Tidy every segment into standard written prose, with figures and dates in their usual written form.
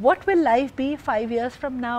What will life be 5 years from now,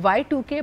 Y2K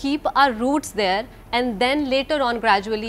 keep our roots there and then later on gradually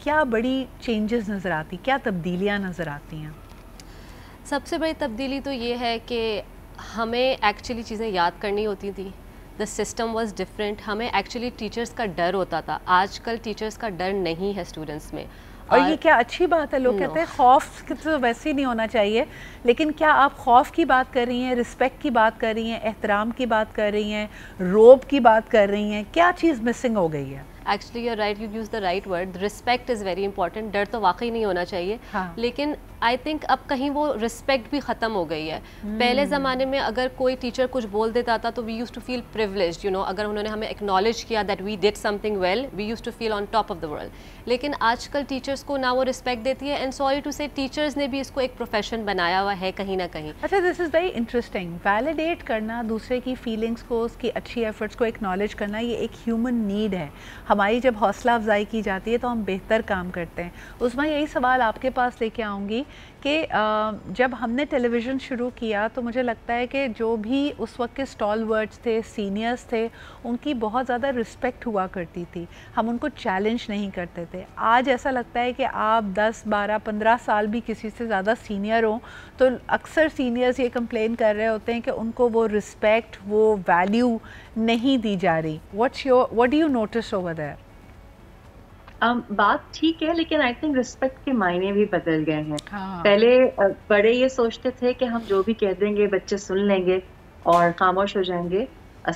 کیا بڑی changes نظر آتی, کیا تبدیلیاں نظر آتی ہیں؟ سب سے بڑی تبدیلی تو یہ ہے کہ ہمیں ایکچولی چیزیں یاد کرنی ہوتی تھیں. The system was different. ہمیں ایکچولی ٹیچرس کا ڈر ہوتا تھا. آج کل ٹیچرس کا ڈر نہیں ہے اسٹوڈنٹس میں. اور یہ کیا اچھی بات ہے. لوگ کہتے ہیں خوف تو ویسے ہی نہیں ہونا چاہیے, لیکن کیا آپ خوف کی بات کر رہی ہیں, رسپیکٹ کی بات کر رہی ہیں, احترام کی بات کر رہی ہیں, روب کی بات کر رہی ہیں؟ کیا چیز مسنگ ہو گئی ہے؟ Actually you right, you use the right word. Respect is very important. ڈر تو واقعی نہیں ہونا چاہیے, لیکن آئی تھنک اب کہیں وہ رسپیکٹ بھی ختم ہو گئی ہے. پہلے زمانے میں اگر کوئی ٹیچر کچھ بول دیتا تھا تو we used to feel privileged, you know, اگر انہوں نے ہمیں ایکنالج کیا that we did something well, we used to feel on top of the world. لیکن آج کل ٹیچرس کو نہ وہ رسپیکٹ دیتی ہے, اینڈ سوری ٹو سے ٹیچرس نے بھی اس کو ایک پروفیشن بنایا ہوا ہے کہیں نہ کہیں. اچھا, دس از ویری انٹرسٹنگ. ویلیڈیٹ کرنا دوسرے کی فیلنگس کو, اس کی اچھی ایفرٹس کو ایکنالج کرنا, یہ ایک ہیومن نیڈ ہے. ہماری جب حوصلہ افزائی کی جاتی ہے تو ہم بہتر کام کرتے ہیں. اس میں یہی سوال آپ کے پاس لے کے آؤں گی کہ جب ہم نے ٹیلی ویژن شروع کیا تو مجھے لگتا ہے کہ جو بھی اس وقت کے اسٹال ورڈس تھے, سینئرس تھے, ان کی بہت زیادہ رسپیکٹ ہوا کرتی تھی. ہم ان کو چیلنج نہیں کرتے تھے. آج ایسا لگتا ہے کہ آپ 10, 12, 15 سال بھی کسی سے زیادہ سینئر ہوں تو اکثر سینئرز یہ کمپلین کر رہے ہوتے ہیں کہ ان کو وہ رسپیکٹ, وہ ویلیو نہیں دی جا رہی. What do you notice over there? بات ٹھیک ہے, لیکن آئی تھنک رسپیکٹ کے معنی بھی بدل گئے ہیں. پہلے بڑے یہ سوچتے تھے کہ ہم جو بھی کہہ دیں گے بچے سن لیں گے اور خاموش ہو جائیں گے,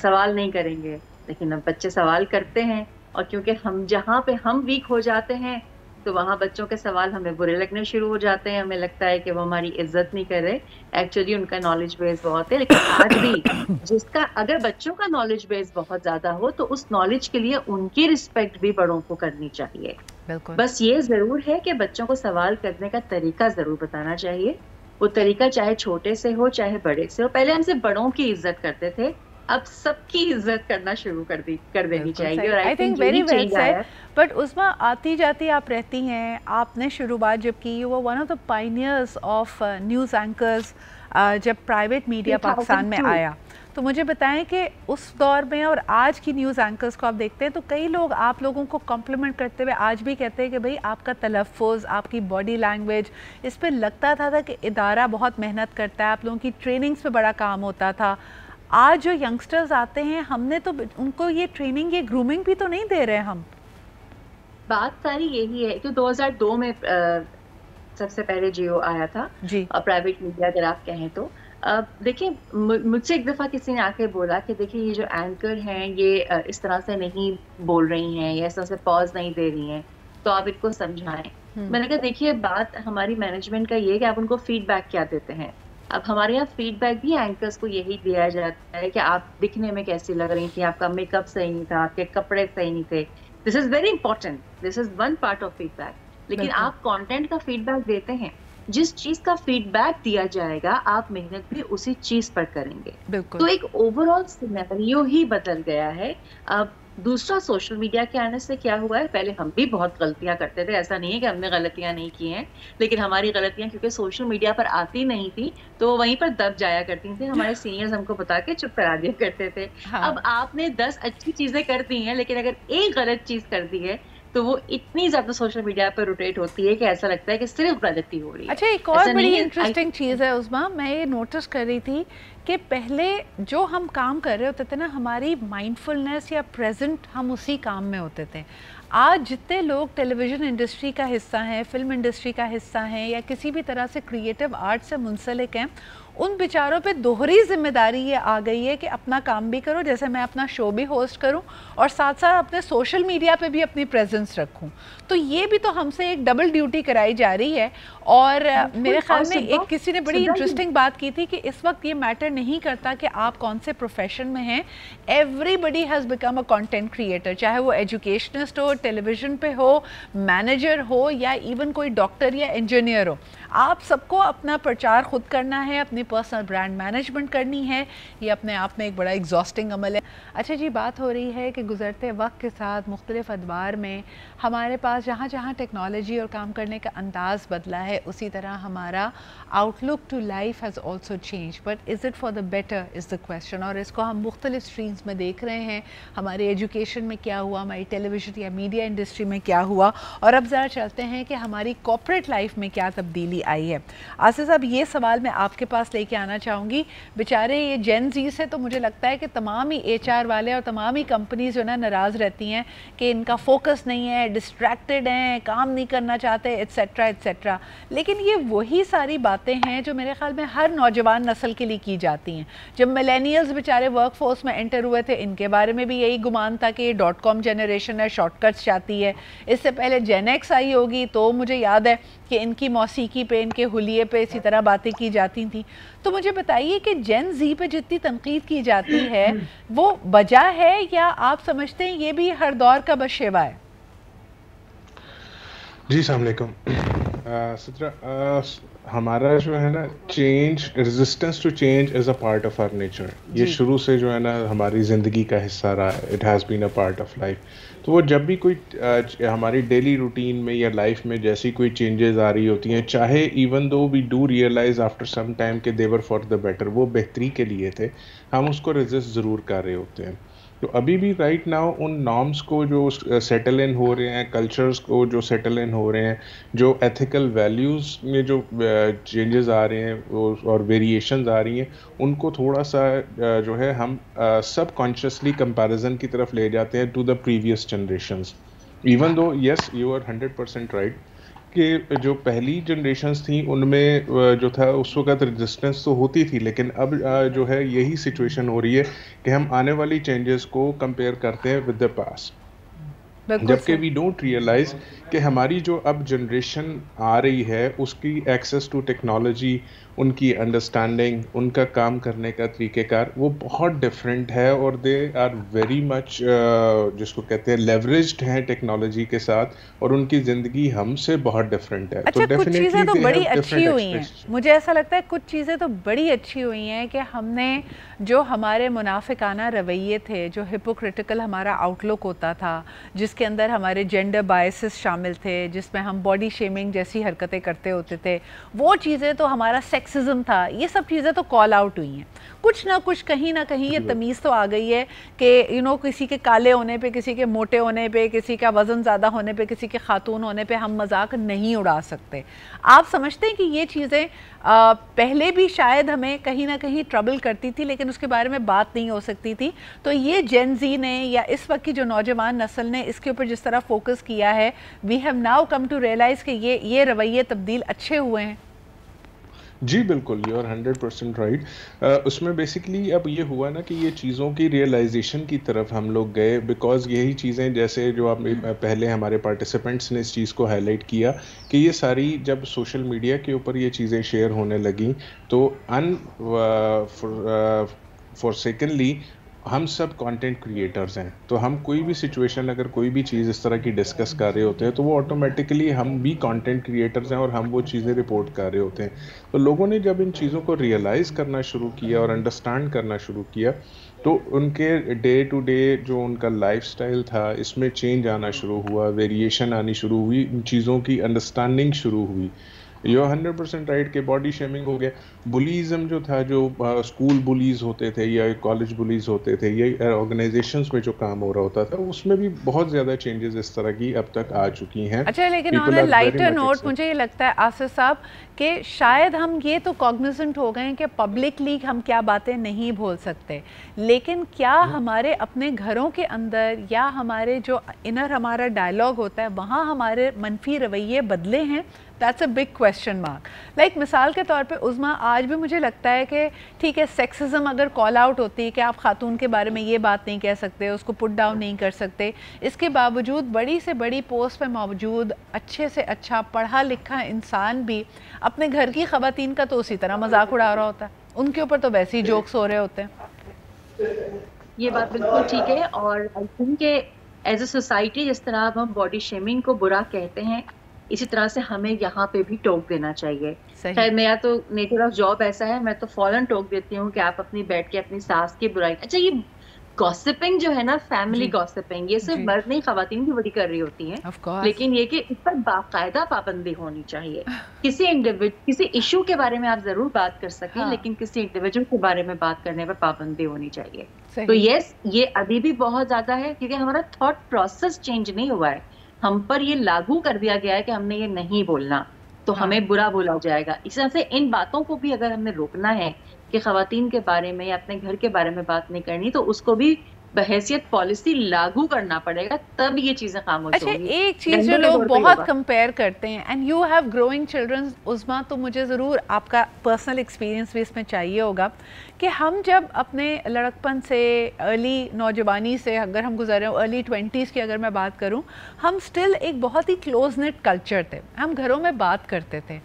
سوال نہیں کریں گے. لیکن اب بچے سوال کرتے ہیں, اور کیونکہ ہم جہاں پہ ہم ویک ہو جاتے ہیں تو وہاں بچوں کے سوال ہمیں برے لگنے شروع ہو جاتے ہیں. ہمیں لگتا ہے کہ وہ ہماری عزت نہیں کر رہے. ایکچولی ان کا نالج بیس بہت ہے, لیکن آج بھی جس کا اگر بچوں کا نالج بیس بہت زیادہ ہو تو اس نالج کے لیے ان کی رسپیکٹ بھی بڑوں کو کرنی چاہیے. بس یہ ضرور ہے کہ بچوں کو سوال کرنے کا طریقہ ضرور بتانا چاہیے. وہ طریقہ چاہے چھوٹے سے ہو چاہے بڑے سے ہو. پہلے ہم سے بڑوں کی عزت کرتے تھے, اب سب کی عزت کرنا شروع کر دینی چاہیے. اور I think very well said. But اس میں آتی جاتی آپ رہتی ہیں, آپ نے شروعات جب کی, وہ one of the pioneers of news anchors جب پرائیویٹ میڈیا پاکستان میں آیا. تو مجھے بتائیں کہ اس دور میں اور آج کی نیوز اینکرز کو آپ دیکھتے ہیں تو کئی لوگ آپ لوگوں کو کمپلیمنٹ کرتے ہوئے آج بھی کہتے ہیں کہ بھئی آپ کا تلفظ, آپ کی باڈی لینگویج, اس پہ لگتا تھا کہ ادارہ بہت محنت کرتا ہے, آپ لوگوں کی ٹریننگز پہ بڑا کام ہوتا تھا. آج جو ینگسٹرز آتے ہیں, ہم نے تو ان کو یہ ٹریننگ, یہ گرومنگ بھی تو نہیں دے رہے ہم. بات ساری یہی ہے کہ 2002 میں سب سے پہلے جیو آیا تھا, پرائیویٹ میڈیا اگر آپ کہیں تو. دیکھیں, مجھ سے ایک دفعہ کسی نے آ کے بولا کہ دیکھیں یہ جو اینکر ہیں یہ اس طرح سے نہیں بول رہی ہیں, یا اس طرح سے پاز نہیں دے رہی ہیں, تو آپ ان کو سمجھائیں. میں نے کہا دیکھیے بات ہماری مینجمنٹ کا یہ ہے کہ آپ ان کو فیڈ بیک کیا دیتے ہیں. اب ہمارے یہاں فیڈ بیک بھی اینکرز کو یہی دیا جاتا ہے کہ آپ دکھنے میں کیسی لگ رہی تھی, آپ کا میک اپ صحیح نہیں تھا, آپ کے کپڑے صحیح نہیں تھے. This is very important, this is one part of feedback. لیکن آپ کانٹینٹ کا فیڈ بیک دیتے ہیں, جس چیز کا فیڈ بیک دیا جائے گا آپ محنت بھی اسی چیز پر کریں گے. تو ایک اوور آل سینیریو ہی بدل گیا ہے. اب دوسرا سوشل میڈیا کے آنے سے کیا ہوا ہے, پہلے ہم بھی بہت غلطیاں کرتے تھے, ایسا نہیں ہے کہ ہم نے غلطیاں نہیں کی ہیں, لیکن ہماری غلطیاں کیونکہ سوشل میڈیا پر آتی نہیں تھی تو وہ وہیں پر دب جایا کرتی تھیں. ہمارے سینئرز ہم کو بتا کے چپ کرا دیا کرتے تھے. اب آپ نے 10 اچھی چیزیں کر دی ہیں, لیکن اگر ایک غلط چیز کر دی ہے تو وہ اتنی زیادہ سوشل میڈیا پہ روٹیٹ ہوتی ہے کہ ایسا لگتا ہے کہ صرف غلطی ہو رہی ہے. اچھا, ایک اور بڑی انٹرسٹنگ چیز ہے عظمیٰ, میں یہ نوٹس کر رہی تھی کہ پہلے جو ہم کام کر رہے ہوتے تھے نا, ہماری مائنڈفلنس یا پریزنٹ ہم اسی کام میں ہوتے تھے. آج جتنے لوگ ٹیلی ویژن انڈسٹری کا حصہ ہیں, فلم انڈسٹری کا حصہ ہیں, یا کسی بھی طرح سے کریٹو آرٹ سے منسلک ہیں, ان بیچاروں پہ دوہری ذمہ داری یہ آ گئی ہے کہ اپنا کام بھی کرو, جیسے میں اپنا شو بھی ہوسٹ کروں اور ساتھ ساتھ اپنے سوشل میڈیا پہ بھی اپنی پریزنس رکھوں. تو یہ بھی تو ہم سے ایک ڈبل ڈیوٹی کرائی جا رہی ہے. اور میرے خیال میں ایک کسی نے بڑی انٹرسٹنگ بات کی تھی کہ اس وقت یہ میٹر نہیں کرتا کہ آپ کون سے پروفیشن میں ہیں, everybody has become a content creator, چاہے وہ ایجوکیشنسٹ ہو, ٹیلی ویژن پہ ہو, مینیجر ہو, یا ایون کوئی ڈاکٹر یا انجینئر ہو. آپ سب کو اپنا پرچار خود کرنا ہے, اپنی پرسنل برانڈ مینجمنٹ کرنی ہے, یہ اپنے آپ میں ایک بڑا ایگزاسٹنگ عمل ہے. اچھا جی, بات ہو رہی ہے کہ گزرتے وقت کے ساتھ مختلف ادوار میں ہمارے پاس جہاں جہاں ٹیکنالوجی اور کام کرنے کا انداز بدلا ہے, اسی طرح ہمارا outlook to life has also change, but is it for the better is the question. اور اس کو ہم مختلف اسٹریمز میں دیکھ رہے ہیں, ہماری ایجوکیشن میں کیا ہوا, ہماری ٹیلی ویژن یا میڈیا انڈسٹری میں کیا ہوا, اور اب ذرا چلتے ہیں کہ ہماری کارپوریٹ لائف میں کیا تبدیلی آئی ہے. آصف صاحب, یہ سوال میں آپ کے پاس لے کے آنا چاہوں گی. بیچارے یہ جین زی سے تو مجھے لگتا ہے کہ تمام ہی ایچ آر والے اور تمام ہی کمپنیز جو نا ناراض رہتی ہیں کہ ان کا فوکس نہیں ہے, ڈسٹریکٹڈ ہیں, کام نہیں کرنا چاہتے, ایٹسیٹرا ایٹسیٹرا. لیکن یہ وہی ساری باتیں ہیں جو میرے خیال میں ہر نوجوان نسل کے لیے کی جاتی ہیں. جب ملینیلز بیچارے ورک فورس میں انٹر ہوئے تھے, ان کے بارے میں بھی یہی گمان تھا کہ یہ .com جنریشن ہے, شارٹ کٹس چاہتی ہے. اس سے پہلے جین ایکس آئی ہوگی تو مجھے یاد ہے کہ ان کی موسیقی پہ, ان کے حلیے پہ اسی طرح باتیں کی جاتی تھیں. تو مجھے بتائیے کہ جین زی پہ جتنی تنقید کی جاتی ہے وہ وجہ ہے, یا آپ سمجھتے ہیں یہ بھی ہر دور کا بس شیوا ہے؟ جی السلام علیکم. ہمارا جو ہے نا change, resistance to change is a part of our nature. یہ شروع سے جو ہے نا ہماری زندگی کا حصہ رہا ہے. It has been a part of life. تو وہ جب بھی کوئی ہماری ڈیلی روٹین میں یا لائف میں جیسی کوئی چینجز آ رہی ہوتی ہیں, چاہے even though we do realise after some time کہ they were for the better, وہ بہتری کے لیے تھے, ہم اس کو ریزسٹ ضرور کر رہے ہوتے ہیں. تو ابھی بھی رائٹ ناؤ ان نارمس کو جو سیٹل ان ہو رہے ہیں, کلچرز کو جو سیٹل ان ہو رہے ہیں, جو ایتھیکل ویلیوز میں جو چینجز آ رہے ہیں اور ویریشنز آ رہی ہیں, ان کو تھوڑا سا جو ہے ہم سب کانشیسلی کمپیریزن کی طرف لے جاتے ہیں to the previous generations. Even though yes you are 100% right کہ جو پہلی جنریشنز تھیں ان میں جو تھا اس وقت رجسٹنس تو ہوتی تھی, لیکن اب جو ہے یہی سچویشن ہو رہی ہے کہ ہم آنے والی چینجز کو کمپیئر کرتے ہیں ود دا پاسٹ, جبکہ وی ڈونٹ ریئلائز کہ ہماری جو اب جنریشن آ رہی ہے اس کی ایکسیس ٹو ٹیکنالوجی, ان کی انڈرسٹینڈنگ, ان کا کام کرنے کا طریقہ کار وہ بہت ڈفرینٹ ہے, اور دے آر ویری مچ جس کو کہتے ہیں لیوریجڈ ہیں ٹیکنالوجی کے ساتھ, اور ان کی زندگی ہم سے بہت ڈفرینٹ ہے. اچھا, کچھ چیزیں تو بڑی اچھی ہوئی ہیں, مجھے ایسا لگتا ہے کچھ چیزیں تو بڑی اچھی ہوئی ہیں کہ ہم نے جو ہمارے منافقانہ رویے تھے, جو ہپوکریٹیکل ہمارا آؤٹ لک ہوتا تھا, جس کے اندر ہمارے جینڈر بائسز شامل تھے, جس میں ہم باڈی شیمنگ جیسی حرکتیں کرتے ہوتے تھے, وہ چیزیں تو ہمارا سیکسزم تھا, یہ سب چیزیں تو کال آؤٹ ہوئی ہیں. کچھ نہ کچھ کہیں نہ کہیں یہ تمیز تو آ گئی ہے کہ کسی کے کالے ہونے پہ, کسی کے موٹے ہونے پہ, کسی کا وزن زیادہ ہونے پہ, کسی کے خاتون ہونے پہ ہم مذاق نہیں اڑا سکتے. آپ سمجھتے ہیں کہ یہ چیزیں پہلے بھی شاید ہمیں کہیں نہ کہیں ٹربل کرتی تھی لیکن اس کے بارے میں بات نہیں ہو سکتی تھی, تو یہ جین زی نے یا اس وقت کی جو نوجوان نسل نے اس کے اوپر جس طرح فوکس کیا ہے, we have now come to realise کہ یہ رویے تبدیل اچھے ہوئے ہیں؟ جی بالکل, یو آر 100% رائٹ. اس میں بیسکلی اب یہ ہوا نا کہ یہ چیزوں کی ریئلائزیشن کی طرف ہم لوگ گئے, بیکاز یہی چیزیں جیسے جو آپ پہلے ہمارے پارٹیسپینٹس نے اس چیز کو ہائی لائٹ کیا کہ یہ ساری جب سوشل میڈیا کے اوپر یہ چیزیں شیئر ہونے لگیں تو فور سیکنڈلی ہم سب کانٹینٹ کریٹرز ہیں, تو ہم کوئی بھی سچویشن اگر کوئی بھی چیز اس طرح کی ڈسکس کر رہے ہوتے ہیں تو وہ آٹومیٹکلی ہم بھی کانٹینٹ کریٹرز ہیں اور ہم وہ چیزیں رپورٹ کر رہے ہوتے ہیں. تو لوگوں نے جب ان چیزوں کو ریئلائز کرنا شروع کیا اور انڈرسٹینڈ کرنا شروع کیا تو ان کے ڈے ٹو ڈے جو ان کا لائف سٹائل تھا اس میں چینج آنا شروع ہوا, ویریشن آنی شروع ہوئی, ان چیزوں کی انڈرسٹینڈنگ شروع ہوئی. یو 100% رائٹ کہ باڈی شیمنگ ہو گیا, بلیزم جو تھا, جو اسکول بلیز ہوتے تھے یا کالج بلیز ہوتے تھے یا آرگنائزیشنز میں جو کام ہو رہا ہوتا تھا, اس میں بھی بہت زیادہ چینجز اس طرح کی اب تک آ چکی ہیں. اچھا, لیکن آن اے لائٹر نوٹ مجھے یہ لگتا ہے آصف صاحب کہ شاید ہم یہ تو کاگنیزنٹ ہو گئے ہیں کہ پبلکلی ہم کیا باتیں نہیں بول سکتے, لیکن کیا ہمارے اپنے گھروں کے اندر یا ہمارے جو انر ہمارا ڈائلاگ ہوتا ہے وہاں ہمارے منفی رویے بدلے ہیں؟ That's a big question mark. Like مثال کے طور پہ عظمیٰ, آج بھی مجھے لگتا ہے کہ ٹھیک ہے سیکسزم اگر کال آؤٹ ہوتی ہے کہ آپ خاتون کے بارے میں یہ بات نہیں کہہ سکتے, اس کو پٹ ڈاؤن نہیں کر سکتے, اس کے باوجود بڑی سے بڑی پوسٹ پہ موجود اچھے سے اچھا پڑھا لکھا انسان بھی اپنے گھر کی خواتین کا تو اسی طرح مذاق اڑا رہا ہوتا ہے, ان کے اوپر تو ویسے ہی جوکس ہو رہے ہوتے ہیں. یہ بات بالکل ٹھیک ہے, اور آئی تھنک کہ ایز اے سوسائٹی جس طرح اب ہم باڈی شیمنگ کو برا کہتے ہیں, اسی طرح سے ہمیں یہاں پہ بھی ٹوک دینا چاہیے. خیر میرا تو نیچر آف جاب ایسا ہے, میں تو فوراً ٹوک دیتی ہوں کہ آپ اپنی بیٹھ کے اپنی ساس کی برائی. اچھا یہ گوسپنگ جو ہے نا, فیملی گوسپنگ, یہ صرف مرد نہیں خواتین بھی بڑی کر رہی ہوتی ہیں, لیکن یہ کہ اس پر باقاعدہ پابندی ہونی چاہیے. کسی ایشو کے بارے میں آپ ضرور بات کر سکیں, لیکن کسی انڈیویجول کے بارے میں بات کرنے پر پابندی ہونی چاہیے. تو یس, یہ ابھی بھی بہت زیادہ ہے کیونکہ ہمارا تھاٹ پروسیس چینج نہیں ہوا ہے. ہم پر یہ لاگو کر دیا گیا ہے کہ ہم نے یہ نہیں بولنا تو ہمیں برا بولا جائے گا. اس طرح سے ان باتوں کو بھی اگر ہم نے روکنا ہے کہ خواتین کے بارے میں یا اپنے گھر کے بارے میں بات نہیں کرنی, تو اس کو بھی بحیثیت پالیسی لاگو کرنا پڑے گا, تب یہ چیزیں خاموش ہوں گی. ایک چیز جو لوگ بہت کمپیئر کرتے ہیں, and you have growing children Uzma, تو مجھے ضرور آپ کا پرسنل ایکسپیرینس بھی اس میں چاہیے ہوگا کہ ہم جب اپنے لڑکپن سے, ارلی نوجوانی سے اگر ہم گزر رہے ہوں, ارلی 20s کی اگر میں بات کروں, ہم سٹل ایک بہت ہی کلوز نٹ کلچر تھے, ہم گھروں میں بات کرتے تھے.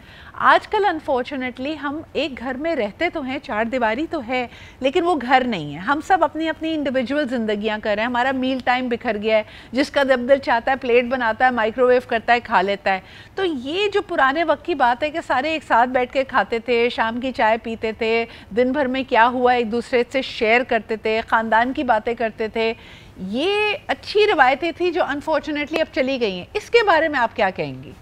آج کل انفارچونیٹلی ہم ایک گھر میں رہتے تو ہیں, چار دیواری تو ہے, لیکن وہ گھر نہیں ہے. ہم سب اپنی اپنی انڈیویجول زندگیاں کر رہے ہیں, ہمارا میل ٹائم بکھر گیا ہے, جس کا جب دل چاہتا ہے پلیٹ بناتا ہے, مائکرو ویو کرتا ہے, کھا لیتا ہے. تو یہ جو پرانے وقت کی بات ہے کہ سارے ایک ساتھ بیٹھ کے کھاتے تھے, شام کی چائے پیتے تھے, دن بھر میں کیا ہوا ایک دوسرے سے شیئر کرتے تھے, خاندان کی باتیں کرتے تھے, یہ اچھی روایتیں تھیں جو انفارچونیٹلی اب چلی گئی ہیں. اس کے بارے میں آپ کیا کہیں گی؟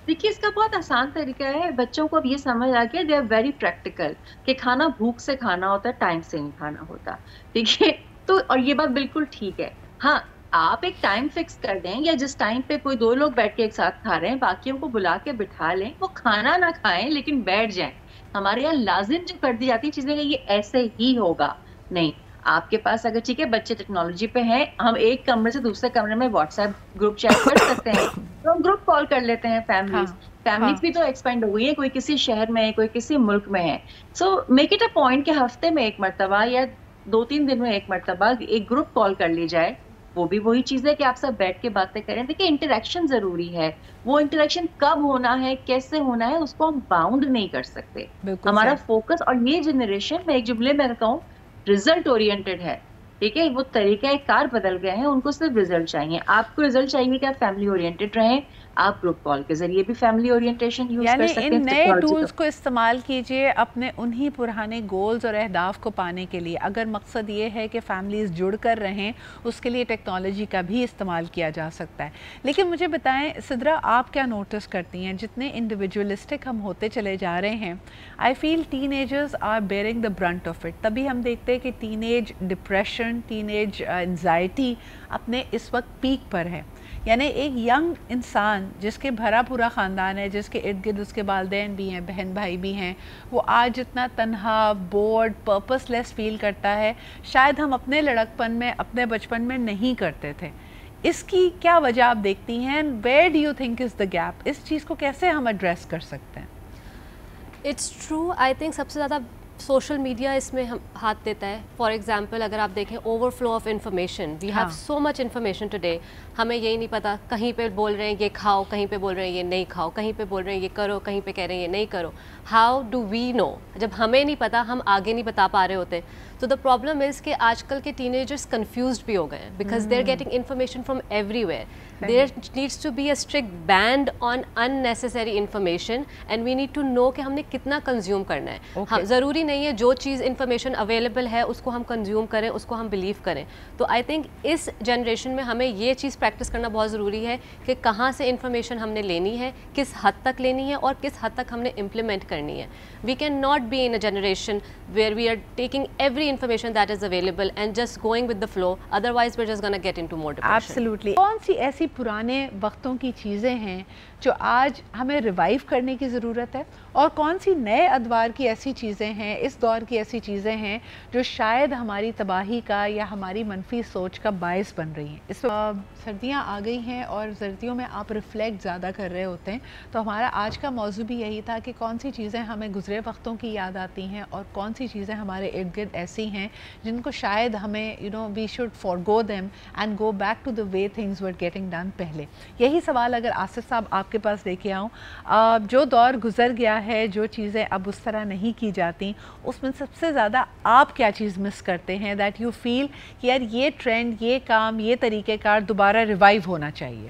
دیکھیے اس کا بہت آسان طریقہ ہے, بچوں کو اب یہ سمجھ آ گیا, دے آر ویری پریکٹیکل, کہ کھانا بھوک سے کھانا ہوتا ہے, ٹائم سے نہیں کھانا ہوتا. ٹھیک ہے, تو اور یہ بات بالکل ٹھیک ہے. ہاں آپ ایک ٹائم فکس کر دیں, یا جس ٹائم پہ کوئی دو لوگ بیٹھ کے ایک ساتھ کھا رہے ہیں, باقیوں کو بلا کے بٹھا لیں, وہ کھانا نہ کھائیں لیکن بیٹھ جائیں. ہمارے یہاں لازم جو کر دی جاتی چیزیں کہ یہ ایسے ہی ہوگا, نہیں. آپ کے پاس اگر ٹھیک ہے بچے ٹیکنالوجی پہ ہیں, ہم ایک کمرے سے دوسرے کمرے میں واٹس ایپ گروپ چیٹ کر سکتے ہیں, تو ہم گروپ کال کر لیتے ہیں. فیملیز بھی تو ایکسپینڈ ہوئی ہے, کوئی کسی شہر میں ہے, کوئی کسی ملک میں ہے. So make it a point کہ ہفتے میں ایک مرتبہ یا 2-3 دن میں ایک مرتبہ ایک گروپ کال کر لی جائے. وہ بھی وہی چیز ہے کہ آپ سب بیٹھ کے باتیں کریں. دیکھیں انٹریکشن ضروری ہے, وہ انٹریکشن کب ہونا ہے, کیسے ہونا ہے, اس کو ہم باؤنڈ نہیں کر سکتے. ہمارا فوکس, اور یہ جنریشن میں ایک جملے میں کہوں, ریزلٹ اورینٹڈ ہے. ٹھیک ہے, وہ طریقہ کار بدل گئے ہیں, ان کو صرف ریزلٹ چاہیے. آپ کو ریزلٹ چاہیے کہ آپ فیملی اورینٹڈ رہیں, آپ گروپ کال کے ذریعے بھی فیملی اورینٹیشن یوز کر سکتے ہیں. یعنی ان نئے ٹولز کو استعمال کیجئے اپنے انہی پرانے گولز اور اہداف کو پانے کے لیے. اگر مقصد یہ ہے کہ فیملیز جڑ کر رہیں, اس کے لیے ٹیکنالوجی کا بھی استعمال کیا جا سکتا ہے. لیکن مجھے بتائیں سدرا, آپ کیا نوٹس کرتی ہیں جتنے انڈیویجولسٹک ہم ہوتے چلے جا رہے ہیں, I feel teenagers are bearing the brunt of it. تبھی ہم دیکھتے ہیں کہ teenage depression, teenage anxiety اپنے اس وقت پیک پر ہے. یعنی ایک ینگ انسان جس کے بھرا پورا خاندان ہے, جس کے ارد گرد اس کے والدین بھی ہیں, بہن بھائی بھی ہیں, وہ آج جتنا تنہا, بورڈ, پرپس لیس فیل کرتا ہے, شاید ہم اپنے لڑکپن میں, اپنے بچپن میں نہیں کرتے تھے. اس کی کیا وجہ آپ دیکھتی ہیں, where do you think is the gap? اس چیز کو کیسے ہم ایڈریس کر سکتے ہیں؟ اٹس ٹرو, آئی تھنک سب سے زیادہ سوشل میڈیا اس میں ہاتھ دیتا ہے. فار ایگزامپل اگر آپ دیکھیں overflow of information, we have so much information today, ہمیں یہی نہیں پتا, کہیں پہ بول رہے ہیں یہ کھاؤ, کہیں پہ بول رہے ہیں یہ نہیں کھاؤ, کہیں پہ بول رہے ہیں یہ کرو, کہیں پہ کہہ رہے ہیں یہ نہیں کرو. ہاؤ ڈو وی نو؟ جب ہمیں نہیں پتا, ہم آگے نہیں بتا پا رہے ہوتے. تو دا پرابلم از کہ آج کل کے ٹین ایجرس کنفیوزڈ بھی ہو گئے ہیں, because they are getting information from everywhere. There needs to be a strict band on unnecessary information, and we need to know کہ ہم نے کتنا کنزیوم کرنا ہے. ضروری نہیں ہے جو چیز انفارمیشن اویلیبل ہے اس کو ہم کنزیوم کریں, اس کو ہم بلیو کریں. تو آئی تھنک اس جنریشن میں ہمیں یہ چیز پریکٹس کرنا بہت ضروری ہے کہ کہاں سے انفارمیشن ہم نے لینی ہے, کس حد تک لینی ہے, اور کس حد تک ہم نے امپلیمنٹ کرنی ہے. We can not be in a generation where we are taking every information that is available and just going with the flow, otherwise we're just going to get into more depression. Absolutely. کون سی ایسی پرانے وقتوں کی چیزیں ہیں جو آج ہمیں ریوائیو کرنے کی ضرورت ہے, اور کون سی نئے ادوار کی ایسی چیزیں ہیں, اس دور کی ایسی چیزیں ہیں جو شاید ہماری تباہی کا یا ہماری منفی سوچ کا باعث بن رہی ہیں؟ اس سردیاں آ گئی ہیں اور سردیوں میں آپ ریفلیکٹ زیادہ کر رہے ہوتے ہیں, تو ہمارا آج کا موضوع بھی یہی تھا کہ کون سی چیزیں ہمیں گزرے وقتوں کی یاد آتی ہیں, اور کون سی چیزیں ہمارے ارد گرد ایسی ہیں جن کو شاید ہمیں we should forgo them and go back to the way things were getting done پہلے. یہی سوال اگر آصف صاحب آپ کے پاس لے کے آؤں, جو دور گزر گیا ہے, جو چیزیں اب اس طرح نہیں کی جاتی, اس میں سب سے زیادہ آپ کیا چیز مس کرتے ہیں دیٹ یو فیل کہ یار یہ ٹرینڈ, یہ کام, یہ طریقہ کار دوبارہ ریوائیو ہونا چاہیے؟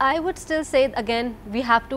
I would still say again we have to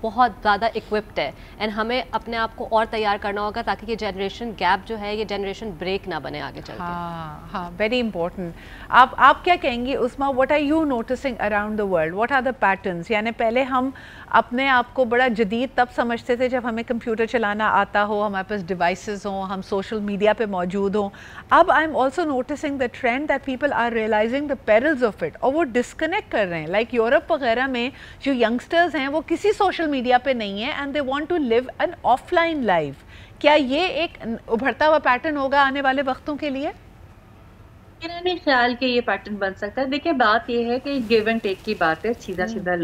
بہت زیادہ اکوپڈ ہے اینڈ ہمیں اپنے آپ کو اور تیار کرنا ہوگا تاکہ یہ جنریشن گیپ جو ہے یہ جنریشن بریک نہ بنے آگے چل کے. ہاں ویری امپورٹنٹ. آپ کیا کہیں گی عثما, what are you noticing around the world, what are the patterns? یعنی پہلے ہم اپنے آپ کو بڑا جدید تب سمجھتے تھے جب ہمیں کمپیوٹر چلانا آتا ہو, ہمارے پاس ڈیوائسز ہوں, ہم سوشل میڈیا پہ موجود ہوں. اب I am also noticing the trend that people are realising the perils of it, اور وہ ڈسکنیکٹ کر رہے ہیں. لائک یورپ وغیرہ میں جو ینگسٹرز ہیں وہ کسی سوشل میڈیا پہ نہیں ہیں and they want to live an offline life. کیا یہ ایک ابھرتا ہوا پیٹرن ہوگا آنے والے وقتوں کے لیے؟ میرا نہیں خیال کہ یہ پیٹرن بن سکتا ہے. دیکھیں بات یہ ہے کہ گیو اینڈ ٹیک کی بات ہے, سیدھا سیدھا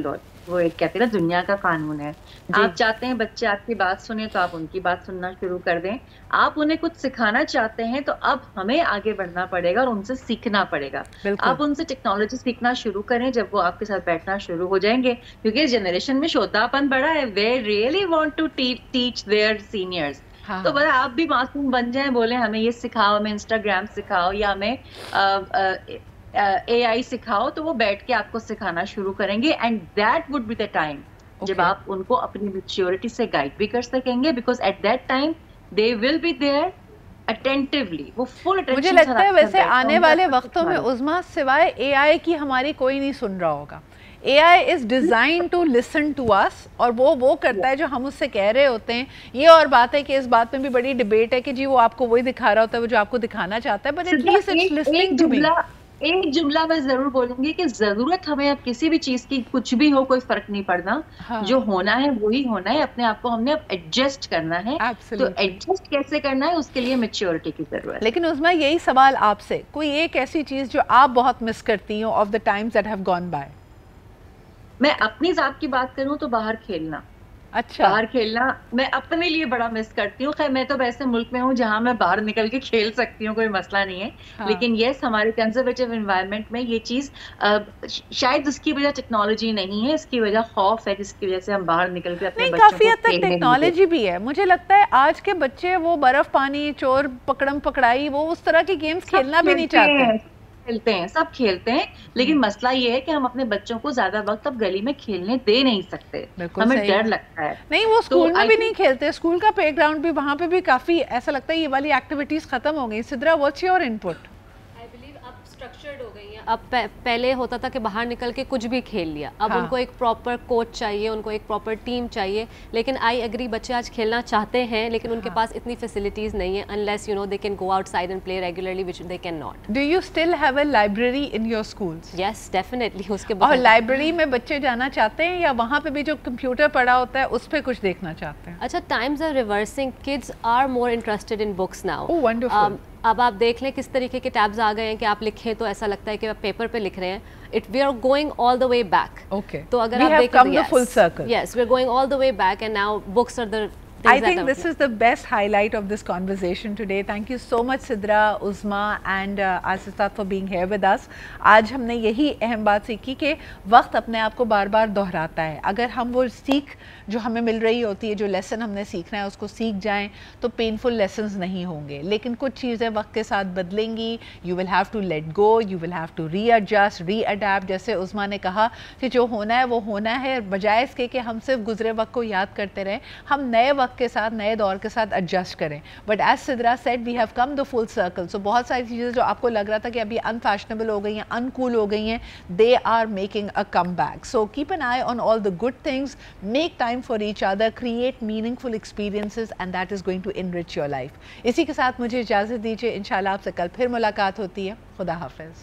وہ ایک کہتے ہیں نا دنیا کا قانون ہے. آپ چاہتے ہیں بچے آپ کی بات سنیں تو آپ ان کی بات سننا شروع کر دیں. آپ انہیں کچھ سکھانا چاہتے ہیں تو اب ہمیں آگے بڑھنا پڑے گا اور ان سے سیکھنا پڑے گا. آپ ان سے ٹیکنالوجی سیکھنا شروع کریں جب وہ آپ کے ساتھ بیٹھنا شروع ہو جائیں گے, کیونکہ اس جنریشن میں شوتاپن بڑا ہے. they really want to teach their seniors. تو بس آپ بھی معصوم بن جائیں, بولیں ہمیں یہ سکھاؤ, ہمیں انسٹاگرام سکھاؤ یا ہمیں اے آئی سکھاؤ, تو وہ بیٹھ کے آپ کو سکھانا شروع کریں گے. And that would be the time جب آپ ان کو اپنی میچیورٹی سے گائڈ بھی کر سکیں گے, because at that time they will be there attentively. وہ فل اٹینشن. مجھے لگتا ہے ویسے آنے والے وقتوں میں عظما سوائے اے آئی کی ہماری کوئی نہیں سن رہا ہوگا. A I is designed to listen to us, اور وہ کرتا ہے جو ہم اس سے کہہ رہے ہوتے ہیں. یہ اور بات ہے کہ اس بات میں بھی بڑی ڈبیٹ ہے کہ جی وہ آپ کو وہی دکھا رہا ہوتا ہے جو آپ کو دکھانا چاہتا ہے, but at least it's listening to me. ایک جملہ میں ضرور بولوں گی کہ ضرورت ہمیں اب کسی بھی چیز کی کچھ بھی ہو کوئی فرق نہیں پڑنا. جو ہونا ہے وہی ہونا ہے. اپنے آپ کو ہم نے اب ایڈجسٹ کرنا ہے. تو ایڈجسٹ کیسے کرنا ہے اس کے لیے میچیورٹی کی ضرورت ہے. لیکن عظما یہی سوال آپ سے, کوئی ایک ایسی چیز جو آپ بہت مس کرتی ہوں of the times that have gone by? میں اپنی ذات کی بات کروں تو باہر کھیلنا. اچھا, باہر کھیلنا میں اپنے لیے بڑا مس کرتی ہوں. خیر میں تو ویسے ملک میں ہوں جہاں میں باہر نکل کے کھیل سکتی ہوں, کوئی مسئلہ نہیں ہے. لیکن یس ہمارے کنزرویٹو انوائرمنٹ میں یہ چیز شاید اس کی وجہ ٹیکنالوجی نہیں ہے, اس کی وجہ خوف ہے جس کی وجہ سے ہم باہر نکل کے اپنے بچوں کو کافی حد تک ٹیکنالوجی بھی ہے. مجھے لگتا ہے آج کے بچے وہ برف پانی, چور پکڑم پکڑائی, وہ اس طرح کی گیمز کھیلنا بھی نہیں چاہتے ہیں. کھیلتے ہیں, سب کھیلتے ہیں, لیکن مسئلہ یہ ہے کہ ہم اپنے بچوں کو زیادہ وقت اب گلی میں کھیلنے دے نہیں سکتے. ہمیں ڈر لگتا ہے. نہیں وہ اسکول میں بھی نہیں کھیلتے, اسکول کا پلے گراؤنڈ بھی وہاں پہ بھی کافی ایسا لگتا ہے یہ والی ایکٹیویٹیز ختم ہو گئی. Sidra what's your input? Structured ہو گئی ہیں. اب پہلے ہوتا تھا کہ باہر نکل کے کچھ بھی کھیل لیا. اب ان کو ایک پراپر کوچ چاہیے, ان کو ایک پراپر ٹیم چاہیے. لیکن آئی ایگری بچے آج کھیلنا چاہتے ہیں لیکن ان کے پاس اتنی فیسلٹیز نہیں ہیں, unless you know they can go outside and play regularly, which they cannot. Do you still have a library in your schools? Yes, definitely. اس کے اور لائبریری میں بچے جانا چاہتے ہیں یا وہاں پہ بھی جو کمپیوٹر پڑھا ہوتا ہے اس پہ کچھ دیکھنا چاہتے ہیں؟ اچھا, times are reversing. Kids are more interested in books now. Oh, wonderful. اب آپ دیکھ لیں کس طریقے کے ٹیبز آ گئے ہیں کہ آپ لکھیں تو ایسا لگتا ہے کہ آپ پیپر پہ لکھ رہے ہیں. We are going all the way back. تو اگر آپ دیکھیں yes we are going all the way back and now books are the. I think this is the best highlight of this conversation today. Thank you so much Sidra, Uzma and Asisat for being here with us. آج ہم نے یہی اہم بات سیکھی کہ وقت اپنے آپ کو بار بار دہراتا ہے. اگر ہم وہ سیکھ جو ہمیں مل رہی ہوتی ہے, جو لیسن ہم نے سیکھنا ہے اس کو سیکھ جائیں تو پینفل لیسنز نہیں ہوں گے. لیکن کچھ چیزیں وقت کے ساتھ بدلیں گی. You will have to let go, you will have to readjust, readapt. جیسے عظما نے کہا کہ جو ہونا ہے وہ ہونا ہے, بجائے اس کے کہ ہم صرف گزرے وقت کو یاد کرتے رہیں, ہم نئے وقت کے ساتھ نئے دور کے ساتھ ایڈجسٹ کریں. But as Sidra said we have come the full circle. So بہت ساری چیزیں جو آپ کو لگ رہا تھا کہ ابھی انفیشنیبل ہو گئی ہیں, انکول ہو گئی ہیں, they are making a comeback. So keep an eye on all the good things, make time for each other, create meaningful experiences and that is going to enrich your life. اسی کے ساتھ مجھے اجازت دیجیے, انشاءاللہ آپ سے کل پھر ملاقات ہوتی ہے. خدا حافظ.